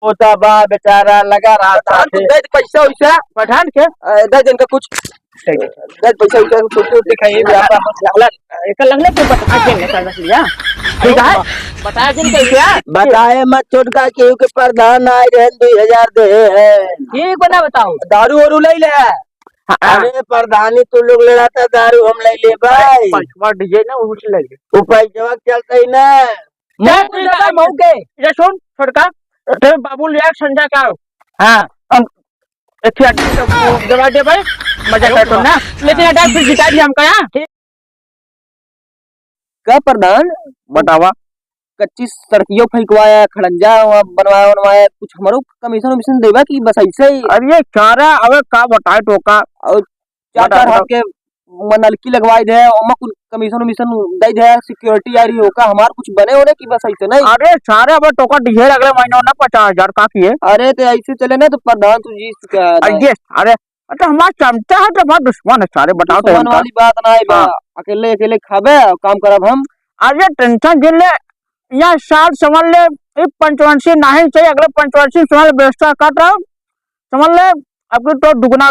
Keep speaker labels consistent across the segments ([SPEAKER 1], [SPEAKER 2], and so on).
[SPEAKER 1] होता बा बेचारा लगा रहा था
[SPEAKER 2] पठान को दे दे पैसा वैसा
[SPEAKER 1] पठान के
[SPEAKER 2] दे दे इनका कुछ दे दे पैसा वैसा कुछ दिखाइए
[SPEAKER 1] एक लगने के बता के निकाल लिया ठीक है बताया जिन कैसे
[SPEAKER 2] बताए मत छोटका केहू के प्रधान आए रहे 2000 दे है
[SPEAKER 1] ठीक बना बताओ
[SPEAKER 2] दारू वारू ले ले अरे प्रधानी तू लोग ले रहा था दारू हम ले ले भाई
[SPEAKER 1] पैसा डीजे ना उठ लगे
[SPEAKER 2] वो पैसा चलता ही ना
[SPEAKER 1] मैं मौके ये सुन छोटका तेरे बाबू लिया संजय का हां अच्छा दवा दे भाई मजा करतो ना लेकिन अड्डा फिर जिता दिया हमका ठीक
[SPEAKER 2] क्या प्रधान
[SPEAKER 1] बतावा
[SPEAKER 2] कच्ची सड़कियों फेंकवाया खड़ंजा बनवाया बनवाया कुछ हमारो कमीशन वमीशन देवा कि बस ऐसे ही
[SPEAKER 1] अरे चारा अबे का बताए टोका
[SPEAKER 2] और चार हाथ के नलकी लगवाई दे ओमा कुछ कमीशन वमीशन दे दे सिक्योरिटी आ रही होगा हमार कुछ बने होने की बस ऐसे नहीं
[SPEAKER 1] अरे सारे अब टोका ढेर अगले महीने ना 50,000 का किए
[SPEAKER 2] अरे तो ऐसे चले ना तो प्रधान तू जीत क्या
[SPEAKER 1] अरे तो हमारा चमचा है तो हमारा दुश्मन है सारे बताओ तो
[SPEAKER 2] दुश्मन वाली बात ना है अकेले अकेले खाबे काम करब हम
[SPEAKER 1] अरे टेंशन जिन ले या साल समझ ले पंचवंशी नहीं चाहिए अगले पंचवंशी समझ व्यवस्था कर रहा समझ ले अपनी तो दुगना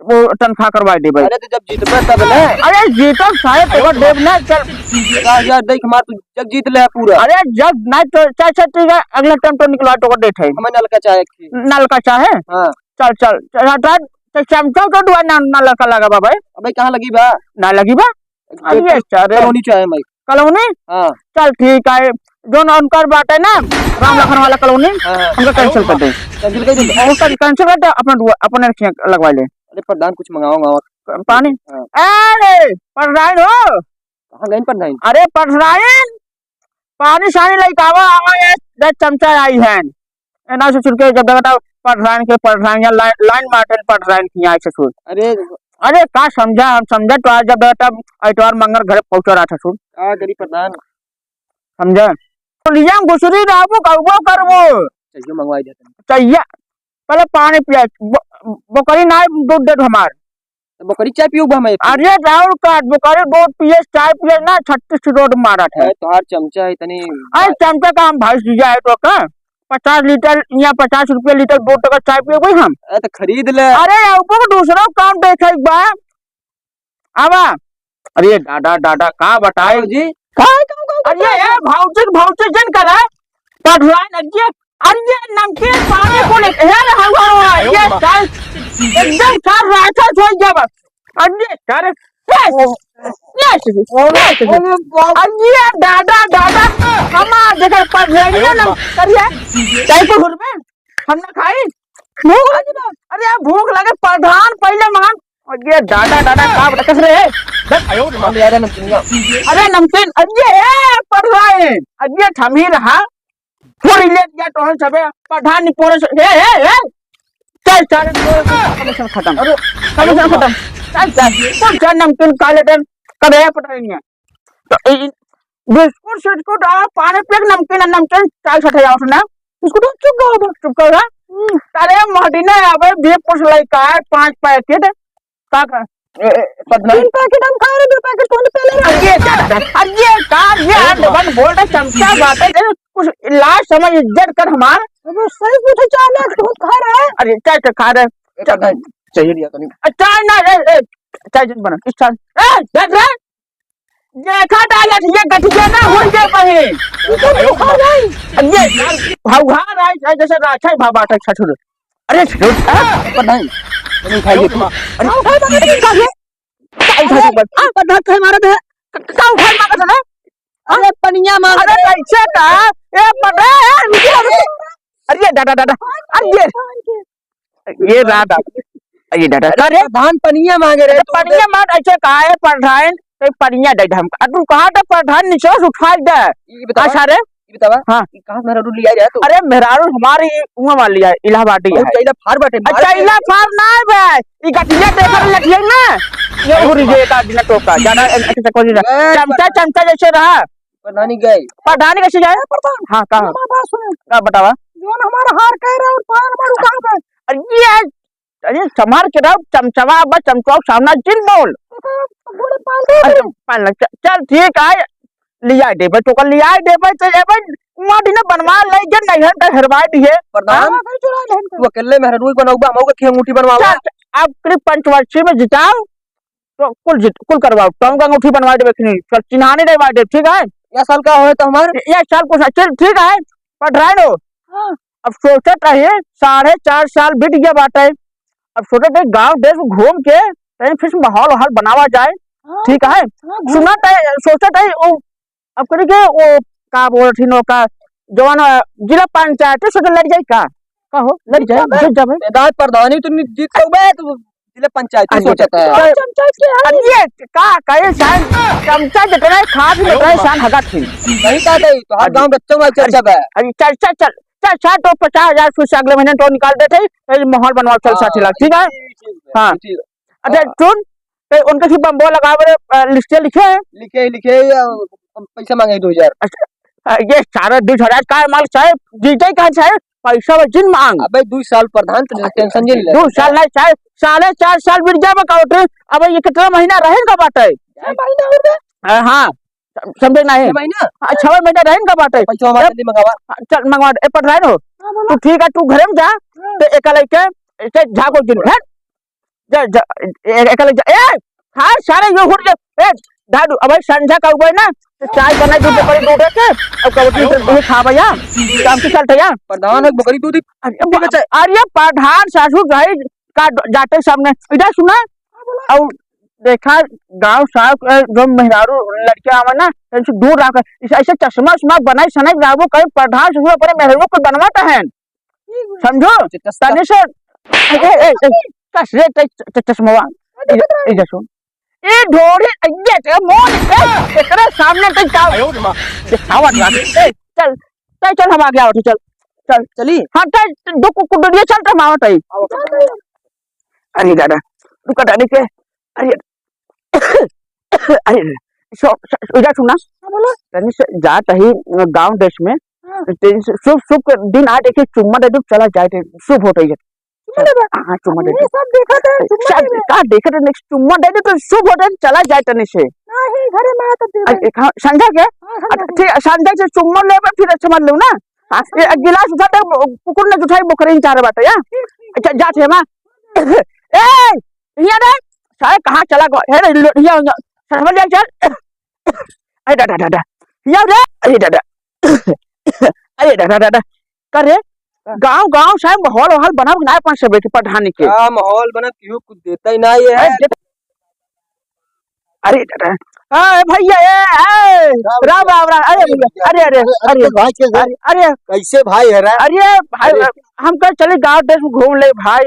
[SPEAKER 1] वो तनख्वाह करवा दे भाई
[SPEAKER 2] अरे तो जब जीतबे तब ना
[SPEAKER 1] अरे जीतब साहेब तो देव ना चल
[SPEAKER 2] 50,000 देख हमार तू जब जीत ले पूरा
[SPEAKER 1] अरे जब ना तो चाहे ठीक है अगले टाइम तो निकलवा तो देख है
[SPEAKER 2] हमें नलका चाहे
[SPEAKER 1] नलका चाहे
[SPEAKER 2] हां
[SPEAKER 1] चल तो चमचा तो दुआ नलका लगा बा भाई
[SPEAKER 2] अबे कहां लगी बा
[SPEAKER 1] ना लगी बा अरे चारे
[SPEAKER 2] कॉलोनी चाहे मैं
[SPEAKER 1] कॉलोनी
[SPEAKER 2] हां
[SPEAKER 1] चल ठीक है जो उनकर बात है ना राम लखन वाला कॉलोनी उनका कैंसिल कर दे
[SPEAKER 2] कैंसिल कर दे
[SPEAKER 1] उसका कैंसिल कर दे अपने लगवा ले
[SPEAKER 2] अरे प्रधान कुछ मंगाऊंगा
[SPEAKER 1] पानी अरे प्रधान हो
[SPEAKER 2] कहां गए प्रधान
[SPEAKER 1] अरे प्रधान पानी सानी लेके आवा ये 10 चमचा आई है ना से छुड़के जब देखा प्रधान के प्रधान या लाइन मार्टन प्रधान की आई से छुड़ अरे का समझा हम समझा तो आज जब तब इतवार मंगल घर पहुंच रहा था छुड़
[SPEAKER 2] आ गरी प्रधान
[SPEAKER 1] समझा तो लिया गुसरी राबू कहबो करबो
[SPEAKER 2] चाहिए मंगवाई देते
[SPEAKER 1] चाहिए पहले पानी पिया बकरी ना दूध दे हमार
[SPEAKER 2] बकरी चाय पियो हमें
[SPEAKER 1] अरे राहुल का बकरी दूध पिए चाय पिए ना 36 रोड मारा था
[SPEAKER 2] तोहार चमचा है इतनी
[SPEAKER 1] अरे चमचा का हम भाई दिया है तो का 50 लीटर या 50 रुपया लीटर 2 टका चाय पिए भाई हम
[SPEAKER 2] तो खरीद ले
[SPEAKER 1] अरे ऊपर दूसरा काम देखे एक बार आवा अरे दादा का बताए
[SPEAKER 2] जी
[SPEAKER 1] अरे ये भाउचर जन करा पढ़वाई अजे अरे नमकीन पानी को ले यार हवा ये चाय एकदम चार राठा छोड़ जाब अरे चार अरे दादा हमा देखा पढ़वाई ना करिए चाय को घर में हमने खाई भूख लगी अरे भूख लगे प्रधान पहले मान ये दादा का बता कैसे अरे नमकीन अजे पढ़वाई अजे थमी रहा पूरी ले गया तो सबे प्रधान ने पूरे चल कमीशन खत्म चल नमकीन खा लेते कब है पता नहीं है तो बिस्कुट सिस्कुट और पानी प्लेट नमकीन चाय छठे जाओ ना बिस्कुट चुप कर अरे महीने अबे 20 लड़का है 5 पैकेट का 3 पैकेट हम खा रहे 2 पैकेट कौन पहले अरे का ये बन बोल रहा चमचा बात है कुछ लाज समझ इज्जत कर हमार सही पूछे चाय दूध खा रहा है अरे चाय खा रहे
[SPEAKER 2] चाहिए दिया तो नहीं
[SPEAKER 1] चाय ना चाय जन बना इस चाय देख रहा देखा डाला ये गठिया ना हो जाए कहीं ये भौहा रहा जैसे राछा भाबा था छछुर अरे
[SPEAKER 2] पर नहीं खाइए तुम
[SPEAKER 1] अरे खाइए पता है मारा था का उठा मारा था ना
[SPEAKER 2] अरे पनिया मार
[SPEAKER 1] अरे कैसे का ए पता अरे दादा अरे ये दादा ये दादा
[SPEAKER 2] अरे धान पनिया मांगे रे
[SPEAKER 1] पनिया मार ऐसे का है प्रधान तो पनिया दे हम तू कहां तक प्रधान नीचे उठा दे
[SPEAKER 2] ये बता
[SPEAKER 1] सारे
[SPEAKER 2] ये बतावा
[SPEAKER 1] हां
[SPEAKER 2] कहां मेरा रूल लिया जाए तो
[SPEAKER 1] अरे मेहरारू हमारी उमा वाल लिया इलाहाबाद है
[SPEAKER 2] चैला फार बाटे
[SPEAKER 1] अच्छा इला फार ना है बे ई गठिया देखा लठिया ना ये उरी जे का बिना टोका ज्यादा ऐसे कोई ना चमचा जैसे रहा
[SPEAKER 2] प्रधानी गए
[SPEAKER 1] प्रधानी कैसे जाए प्रधान हां का बतावा जोन हमारा हार कह रहा और पान मारू कहां पे अरे समार के रहो चमचवा बस चमचवा सामना जिन बोल पाल चल ठीक है लिया दे भाई तो लिया दे भाई चल भाई माटी ने बनवा ले जे नहीं है हरवा दिए
[SPEAKER 2] प्रधान तू अकेले मेहरनू बनाऊबा हमहू के अंगूठी बनवावा।
[SPEAKER 1] आप करीब पंचवर्षीय में जिताओ तो कुल करवाओ तो अंगूठी बनवा दे बेखनी चल चिन्हाने दे बाटे ठीक है।
[SPEAKER 2] या साल का होए तो हमारे
[SPEAKER 1] ये साल कुछ अच्छे ठीक है पढ़ रहे नो अब सोचत रहिए 4.5 साल बीत गया बाटे अब सोचते थे गांव देश घूम के कहीं फिर माहौल वहाल बनावा जाए ठीक है। सुना सोचते थे अब करके वो का बोल थी नो का जवान जिला पंचायत से लड़ जाए का कहो लड़ जाए जीत जाए
[SPEAKER 2] मैदान प्रधानी तुम जीत सकबे तो जिला पंचायत सोचत है
[SPEAKER 1] अरे का ये शान चमचा जितना खा भी जितना शान हगा थी
[SPEAKER 2] नहीं का दे तो हर गांव बच्चों में चर्चा है।
[SPEAKER 1] अरे चल तो 50,000 फिर से अगले महीने तो निकाल देते माहौल बनवा चल 60 लाख ठीक है। हाँ अच्छा सुन उनके सिर्फ बम्बो लगा लिस्टे लिखे
[SPEAKER 2] पैसा मांगे 2000
[SPEAKER 1] ये सारे 20,000 का माल चाहे जीते का चाहे पैसा वजन मांग
[SPEAKER 2] अबे 2 साल प्रधान टेंशन नहीं ले
[SPEAKER 1] 2 साल नहीं चाहे 4.5 साल बीत जाए काउंट अब ये कितना महीना रहेगा बाटे हाँ समझे नहीं
[SPEAKER 2] महीना
[SPEAKER 1] 6 महीना रहेगा बाटे
[SPEAKER 2] पैसा हमारे मंगावा
[SPEAKER 1] चल मंगवा दे पढ़ रहे हो तू ठीक है तू घर में जा तो एक लेके ऐसे झाको दिन है जा एक लेके ए खा सारे ये हुट ए दादू अब संध्या का उबे ना तो चाय बना दूध बकरी दूध के अब कबूतरी से खा भैया काम के चलते यार
[SPEAKER 2] प्रधान एक बकरी दूध
[SPEAKER 1] अरे प्रधान सासू भाई का जाते सामने इधर सुना और देखा गांव साहब जो मेहरारू लड़कियां आवे ना इनसे दूर रखकर ऐसे चश्मा उश्मा बनाई सनाई राबो कहीं प्रधान सासू अपने मेहरारू को बनवाता है समझो तने से कसरे चश्मा इधर सुन ए ढोरी अయ్యే ते मोन तेरे सामने ते जाओ दिखावा चल चल हम आ गया उठ चल
[SPEAKER 2] चली
[SPEAKER 1] हां दो कुकुड़िया चल तो मावत है अरे दादा रुका दादी के अरे इधर सुना तनी से जात ही गांव देश में शुभ दिन आ देखे चुम्मा दे दो चला जाए शुभ होता है हाँ चुम्मा दे सब देखा था का देखा था नेक्स्ट चुम्मा दे दे तो शुभ होता है चला जाए तनी से नहीं घरे में तो संध्या के ठीक संध्या से चुम्मा ले फिर अच्छा मान लो ना गिलास उठा दे कुकुर ने उठाई बकरी चाह रहा बात है अच्छा जा थे मां ए हिया रे सारे कहां चला गया है रे हिया समझ ले चल अरे दादा हिया रे अरे दादा करे गांव साहब माहौल वहाल बना बनाए 5 से बैठे पढ़ाने के
[SPEAKER 2] माहौल बना क्यों कुछ देता ही ना ये है
[SPEAKER 1] अरे दादा हां भैया राम राम अरे
[SPEAKER 2] कैसे भाई है
[SPEAKER 1] अरे भाई हम कल चले गांव देश घूम ले भाई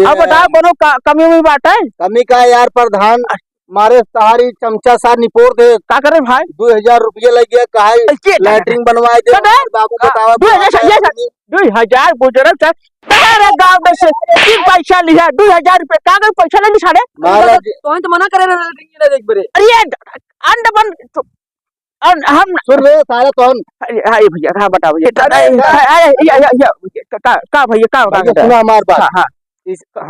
[SPEAKER 1] अब बता बनो कमी में बात है
[SPEAKER 2] कमी का यार प्रधान मारे सहारी चमचा सा निपोर दे
[SPEAKER 1] का करे भाई
[SPEAKER 2] 2000 रुपये लग गया कहा लैटरिंग बनवाए दे बाबू बतावा
[SPEAKER 1] 2000 गुजरत तेरे गांव में से तीन पैसा लिया 2000 रुपए का पैसा ले साढ़े
[SPEAKER 2] तो मना करे लैटरिंग ना देख बरे
[SPEAKER 1] अरे अंड बन हम
[SPEAKER 2] सुन रे सारे कौन
[SPEAKER 1] हाय भैया हां बताओ भैया का भैया का
[SPEAKER 2] सुना हमार बात हां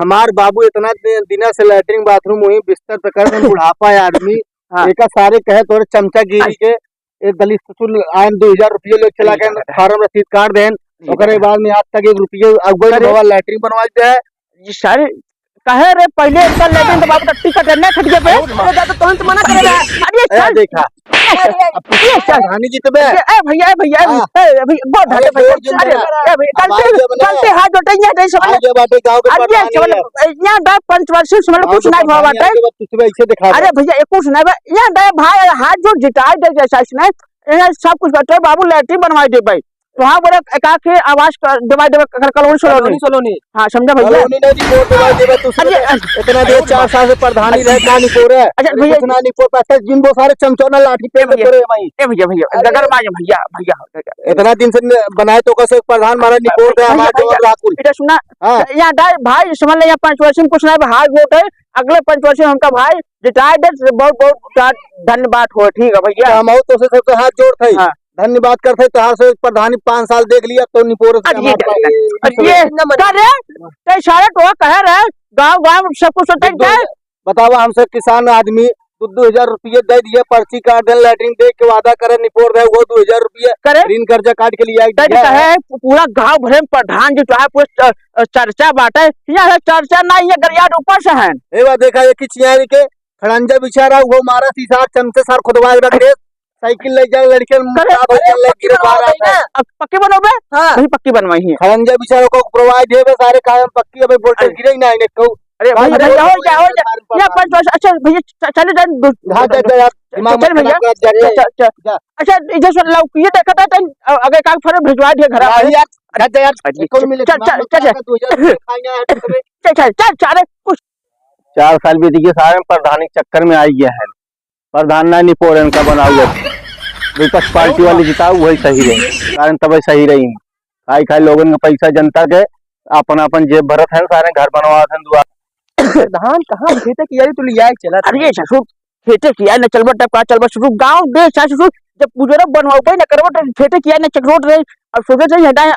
[SPEAKER 2] हमार बाबू इतना दिना से लैटरिंग बाथरूम वही बिस्तर पे कर बुढ़ापा है आदमी एक सारे कहे तोरे चमचा गिरी के एक दलित ससुर आयन 2000 रुपये ले चला के फार्म रसीद कार्ड देन ओकरे बाद में आज तक 1 रुपये अगुआ बाबा लैटरिंग बनवा दे
[SPEAKER 1] ये सारे कहे रे पहले इसका लैटरिंग तो बाबू टिकट है खट के पे तो मना करे अरे
[SPEAKER 2] देखा कहानी जी तबे
[SPEAKER 1] ए भैया बहुत ढाले भैया अरे कल से हाथ जोटेंगे नहीं समझ
[SPEAKER 2] आगे बाटे गांव के
[SPEAKER 1] अरे यहां दा पंचवर्षीय समझ कुछ नहीं हुआ बाटे
[SPEAKER 2] तुझे ऐसे दिखा
[SPEAKER 1] अरे भैया कुछ नहीं यहां दा भाई हाथ जो जिताए दे जैसा इसने सब कुछ बाटे बाबू लैटरिन बनवाई दे भाई तो हाँ बोले एकाक के आवाज दवाई देवे कॉलोनी
[SPEAKER 2] सोलोनी
[SPEAKER 1] हाँ समझा भैया
[SPEAKER 2] नहीं रिपोर्ट दवाई देवे तू इतना देर 4 साल से प्रधानी रहे का निकोर है
[SPEAKER 1] अच्छा भैया
[SPEAKER 2] इतना निकोर पैसे जिन वो सारे चमचौना लाठी पे करे भाई
[SPEAKER 1] ए भैया गगर मार भैया
[SPEAKER 2] इतना दिन से बनाए तो कैसे प्रधान मारा निकोर है हमारा जो राकुल
[SPEAKER 1] इधर सुना यहां दा भाई समझ ले यहां 5 वर्ष में कुछ नहीं हाथ वोट है अगले 5 वर्ष में उनका भाई रिटायर्ड बहुत धन्यवाद हो ठीक है भैया
[SPEAKER 2] हम तो से सबसे हाथ जोड़ थे धन्यवाद करते तहार से प्रधानी 5 साल देख लिया तो निपोर
[SPEAKER 1] सारे टोआ कह रहे गाँव सब कुछ
[SPEAKER 2] बतावा हमसे किसान आदमी 2,000 रुपये दे दिए, पर्ची काट दे, लेटरिन दे के वादा करे निपोर रहे वो 2,000 रुपये
[SPEAKER 1] करे
[SPEAKER 2] ऋण कर्जा काट के लिए
[SPEAKER 1] कहे पूरा गांव भरे में प्रधान जो है पूरा चर्चा बाटे। यहाँ चर्चा नहीं है, गरियाड ऊपर से है।
[SPEAKER 2] ए बा देखा ये चियारी के खड़ंजा बिचारा वो मारा सीसा चमचे सार खुदवा के रख दे, साइकिल ले जाए लड़के
[SPEAKER 1] पक्की बनोगे? हाँ वही पक्की बनवाई है।
[SPEAKER 2] खड़ंजा बिचारा को प्रोवाइड है सारे काम पक्की, अबे वोल्टेज गिरे ही ना इन्हें कहूं।
[SPEAKER 1] अरे भाई भैया हो जा या अच्छा भैया चले जा चल भैया अच्छा इधर से ये देखा था अगर का फरे भिजवा दिए घर चल कुछ
[SPEAKER 2] 4 साल बीत गए सारे प्रधानी चक्कर में आई गया है। प्रधान ना निपोरन का बना हुआ विपक्ष पार्टी वाले जिताओ वही सही रहे, कारण तब सही रही खाई खाई लोगों का पैसा जनता के अपन अपन जेब भरत है, सारे घर बनवा दुआ
[SPEAKER 1] धान कहाँ खेते की यारी तू लिया चला। अरे ससुर खेते किया न चलबा टप का चलबा ससुर गांव दे ससुर जब गुजरब बनवाओ न करबो तो खेते किया न चक्रोट रहे। अब सोचे से हटाए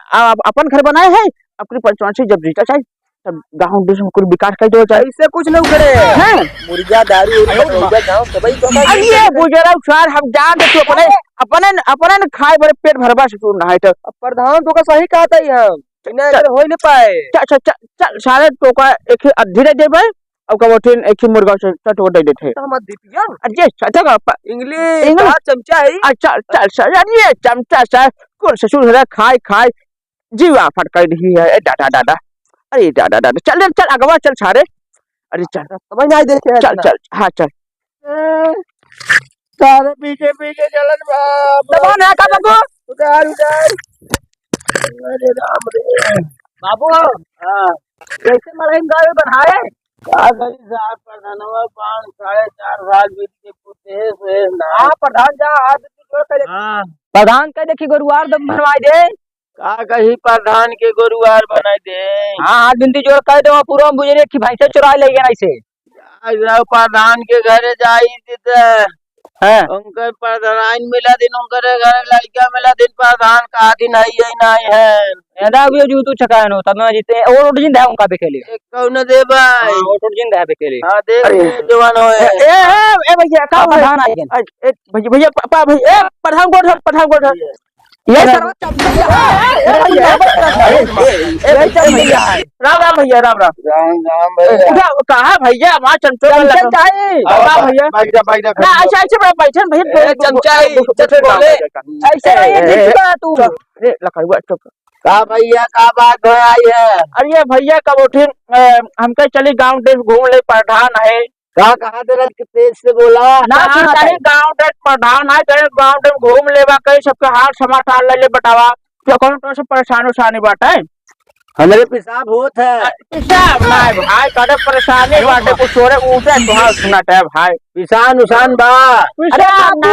[SPEAKER 1] अपन घर बनाए हैं अपनी पंचायत से जब जीता चाहिए तब गांव देश में कुछ विकास कर दो चाहिए। इससे कुछ नहीं करे हैं मुर्गा दारू गांव सबई तो ये गुजरब सर हम जान दे तो अपने अपने अपने खाए बड़े पेट भरबा ससुर ना है तो प्रधान तो का सही कहता है हम हो नहीं पाए। चल चल चल सारे तो का एक धीरे दे भाई अब का बोटिन एक ही मुर्गा से चटो दे देते हैं हम दीपिया अरे चटा का इंग्लिश चमचा है। अच्छा चल सर ये चमचा सर कुल ससुर है खाए खाए जीवा फटका दी है दादा दादा अरे दादा दादा चल चल अगवा चल सारे अरे चल समझ नहीं देखे चल चल हाँ चल सारे पीछे पीछे चलन बाबू ना का बाबू उधर उधर अरे राम रे बाबू हाँ कैसे मरेंगे गाड़ी बनाए का गई साहब प्रधानवा 5-4.5 साल बीत के पुते से ना प्रधान जा हाथ जोड़ कर हां प्रधान कह देखी गुरुवार दम बनवाई दे का कही प्रधान के गुरुवार बनाई दे। हां हाथ बिंदी जोड़ कह दो पूरा बुझरे की भैंसे चुरा ले गया ऐसे आज प्रधान के घरे जाई दे है उनके प्रधान मिला दिन उनके घर लड़का मिला दिन प्रधान का दिन नहीं है एदा भी जो तू छकान हो तब जीते और उठ जिंदा उनका बेखेले कौन दे भाई और उठ जिंदा बेखेले हां देख जवान हो ए भैया का प्रधान आई ए भैया पापा भैया ए प्रधान गोठ ये सर्व चमचा राम राम भैया राम राम भैया कहा भैया वहां चमचा भैया ना ऐसे ऐसे बैठे भैया चमचा बोले ऐसे तू लखाई चुप का भैया का बात है आई है। अरे भैया कब उठिन हमके चली गांव देश घूम ले प्रधान है कहा तेरा तेज से बोला ना गांव देश प्रधान है कहीं गांव देश घूम लेवा कहीं सबके हाथ समाचार ले बतावा क्या कौन तो से परेशानी बात है हमारे पेशाब होत है पेशाब ना भाई करे परेशानी बाटे कुछ छोरे ऊँचे तुहार सुनाता है भाई पिसान उसान बा अरे ना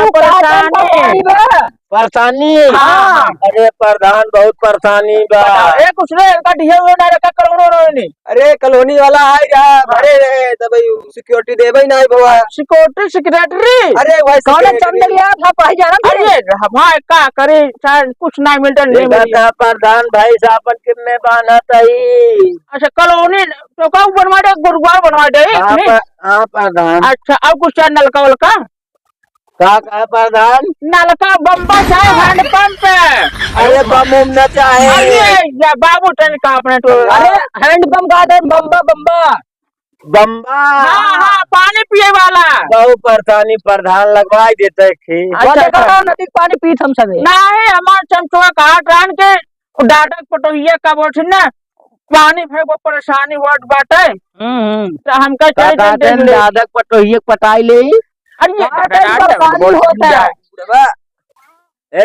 [SPEAKER 1] परेशानी हाँ अरे प्रधान बहुत परेशानी बा ए कुछ रे का ढिया हुए ना रखा करोड़ों रोनी अरे कॉलोनी वाला है यार अरे तब सिक्योरिटी देबे नहीं बाबा सिक्योरिटी सेक्रेटरी अरे भाई कौन चल गया था भाई जाना अरे भाई का करे शायद कुछ नहीं मिलता नहीं मिलता प्रधान भाई साहब कितने बना तई अच्छा कॉलोनी तो का बनवा दे गुरुवार बनवा दे हां प्रधान अच्छा अब कुछ नलका वलका का प्रधान नलका बम्बा चाहे हैंडपंप अरे बम न चाहे अरे बाबू टन का अपने तो अरे हैंडपंप का दे बम्बा बम्बा बम्बा हाँ पानी पिए वाला बहुत परेशानी प्रधान लगवाई देते थे। अच्छा नदी पानी पीत हम सब नहीं हमार चमचुआ कहा ट्रान के डाटा पटोहिया का बोल ना पानी भरे को परेशानी होत बाटे तो हमका चले दादा पटोहिया पटाई ले ए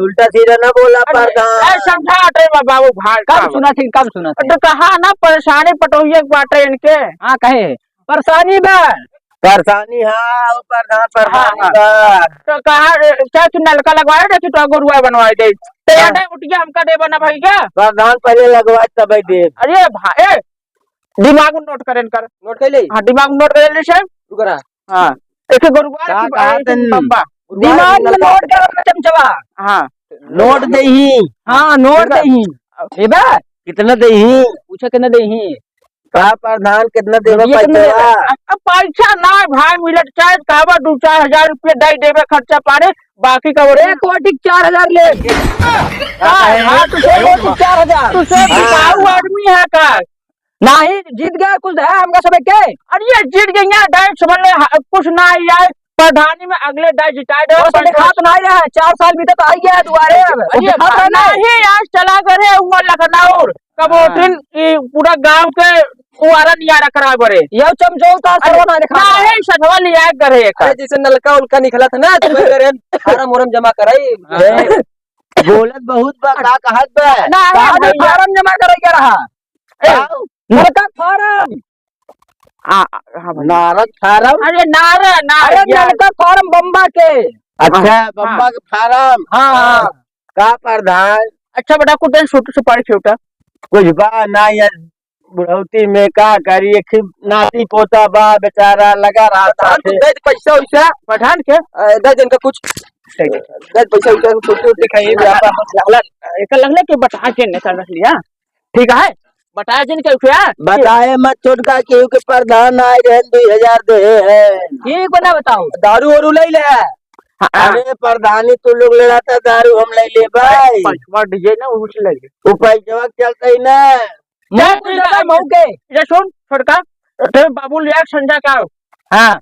[SPEAKER 1] उल्टा सीधा ना बोला प्रधान समझा बाबू भाई कम सुना तो कहा ना परेशानी पटोहिया बाटे इनके हाँ कहे परेशानी हाँ प्रधान तो कहा क्या तू नलका लगवाए दे तो गुरुआ बनवाए दे उठिया हमका दे बना भाई क्या प्रधान पहले लगवाए तब दे। अरे भाई दिमाग नोट करें कर नोट कर ले हाँ दिमाग नोट कर ले हाँ एक गुरुवार दिमाग में नोट कर चमचवा हाँ नोट दही हाँ नोट दही कितना दही पूछा कितना दही
[SPEAKER 2] का प्रधान कितना देवे
[SPEAKER 3] ये कितना
[SPEAKER 2] पैसा?
[SPEAKER 1] अब पैसा ना भाई मिलत चाहे कहवा 2-4 हजार रुपया दे देवे खर्चा पारे बाकी का बोले
[SPEAKER 3] एक कोटी 4,000 ले हाँ तुझे 4,000
[SPEAKER 1] तुझे बिकाऊ आदमी है का
[SPEAKER 3] नहीं जीत गया कुछ है हमका सब के
[SPEAKER 1] अरे ये जीत गई है डायरेक्ट समझ ले कुछ ना आई है प्रधानी में अगले डाय जिताए दो
[SPEAKER 3] और सब हाथ नहीं रहा 4 साल बीते तो आई गया दोबारे अब
[SPEAKER 1] अरे भाई नहीं आज चला करे उमर लखनऊ कबोटिन पूरा गांव के कुआरा नियारा करा बरे
[SPEAKER 3] ये चमचो का सरवा दिखा
[SPEAKER 1] नहीं सठवा लिया करे
[SPEAKER 3] अरे जैसे नलका उलका निकला था ना तो मैं करे फार्म उरम जमा कराई
[SPEAKER 2] बोलत बहुत बा का कहत बा?
[SPEAKER 3] ना फार्म जमा कराई क्या रहा नलका फार्म
[SPEAKER 2] नारद फार्म?
[SPEAKER 1] अरे नारा
[SPEAKER 3] अरे नलका फार्म बम्बा के
[SPEAKER 2] अच्छा बम्बा के फार्म।
[SPEAKER 3] हाँ
[SPEAKER 2] का प्रधान
[SPEAKER 1] अच्छा बेटा कुछ छोटे से पढ़ छोटा
[SPEAKER 2] कुछ बा ना यार बुढ़ौती में का करी एक नाती पोता बा बेचारा लगा रहा था
[SPEAKER 3] पैसा वैसा
[SPEAKER 1] प्रधान के
[SPEAKER 3] दस दिन का कुछ दस पैसा वैसा छोटे दिखाइए
[SPEAKER 1] एक लगले के बता के निकल लिया ठीक है बता जिन के क्या
[SPEAKER 2] बताए मत छोटका केहू के प्रधान आए रहे 2000 दे है
[SPEAKER 3] ठीक बना बताओ
[SPEAKER 2] दारू वारू ले ले। अरे प्रधानी तू लोग ले रहा था दारू हम ले ले भाई
[SPEAKER 1] पंचवा डीजे ना वो लगे
[SPEAKER 2] वो पैसा चलता ही ना
[SPEAKER 3] मौके
[SPEAKER 1] ये सुन छोटका तेरे बाबू लिया संजय का हाँ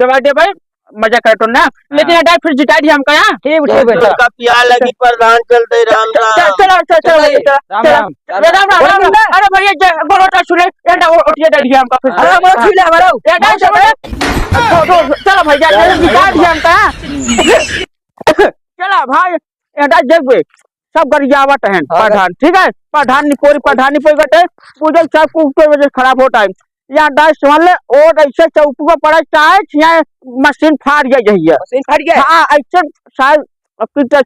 [SPEAKER 1] दवा दे भाई मजा कर तो ना लेकिन अटा फिर जिता दिया हमका यहाँ
[SPEAKER 3] ठीक ठीक
[SPEAKER 2] का पिया लगी प्रधान चलते राम राम
[SPEAKER 1] चलो राम राम अरे भैया बोलो सुने उठिए दे दिया हमका फिर चलो भैया जिता दिया हमका चलो भाई एटा जग सब गरियावट है प्रधान ठीक है प्रधानी पोरी गटे पूजल सब कुछ वजह खराब होता है यहाँ डांस समझ ले और ऐसे चौकी पर पड़ा चाहे यहाँ मशीन फाड़ गई है हाँ ऐसे शायद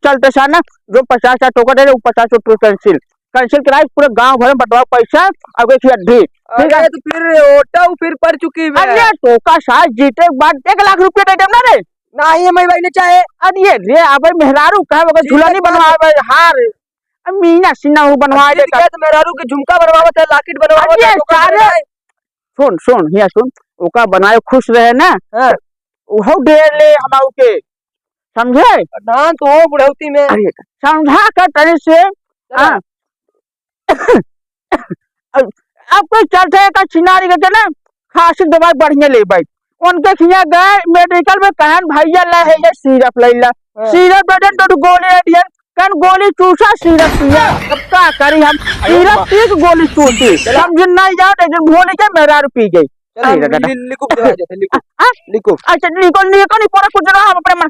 [SPEAKER 1] चलते सा ना जो 50 टोकन है 50 कैंसिल कराए पूरे गांव भर में बटवा पैसा अब एक अड्डी ठीक है
[SPEAKER 3] तो फिर ओटा फिर पड़ चुकी है
[SPEAKER 1] अरे टोका शायद जीते के बाद 1 लाख रुपया दे देम ना रे
[SPEAKER 3] नहीं मैं भाई ने चाहे
[SPEAKER 1] अरे रे अब मेहरारू कहे झूला नहीं बनवा हार मीना सीना बनवा दे
[SPEAKER 3] मेहरारू के झुमका बनवावत है लाकिट बनवावत है
[SPEAKER 1] सारे सुन हिया सुन ओका बनाए खुश रहे ना वो ढेर ले हमाऊ के समझे
[SPEAKER 3] प्रधान तो बुढ़ौती में
[SPEAKER 1] अरे समझा कर तनी से अब कोई चलते का छिनारी के ना खांसी दवाई बढ़िया ले भाई उनके खिया गए मेडिकल में कहन भैया ला है ये सिरप लैला सिरप बदन तो गोली दिया कन गोली चूसा सिरप पिया अब का करी हम सिरप पी के गोली चूसी समझ नहीं जाओ लेकिन भोले के मेरा पी गई
[SPEAKER 3] लिखो
[SPEAKER 1] अच्छा निको नहीं पूरा कुछ ना हम अपने मन